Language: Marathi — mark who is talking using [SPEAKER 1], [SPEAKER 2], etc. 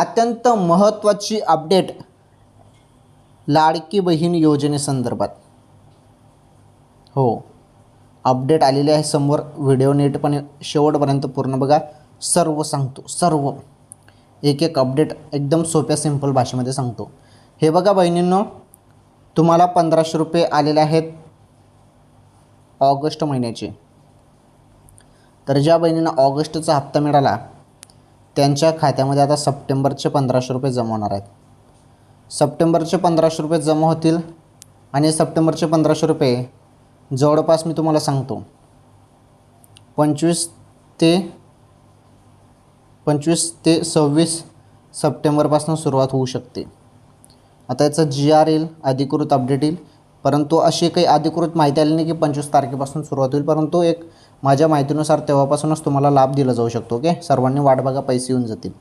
[SPEAKER 1] अत्यंत महत्त्वाची अपडेट लाडकी बहीण योजनेसंदर्भात. हो, अपडेट आलेली आहे समोर. व्हिडिओ नीटपणे शेवटपर्यंत पूर्ण बघा. सर्व सांगतो, सर्व एक एक अपडेट एकदम सोप्या सिंपल भाषेमध्ये सांगतो. हे बघा बहिणींनो, तुम्हाला 1500 रुपये आलेले आहेत ऑगस्ट महिन्याचे. तर ज्या बहिणींना ऑगस्टचा हप्ता मिळाला त्यांच्या खात्यामध्ये आता सप्टेंबरचे 1500 रुपये जमा होणार आहेत. सप्टेंबरचे 1500 रुपये जमा होतील आणि सप्टेंबरचे 1500 रुपये जवळपास मी तुम्हाला सांगतो 25 ते 26 सप्टेंबरपासून सुरुवात होऊ शकते. आता याचं GR येईल, अधिकृत अपडेट येईल, परंतु अशी काही अधिकृत माहिती आली नाही की 25 तारखेपासून सुरुवात होईल, परंतु एक माझ्या माहितीनुसार तेव्हापासूनच तुम्हाला लाभ दिला जाऊ शकतो. ओके, सर्वांनी वाट बघा, पैसे येऊन जातील.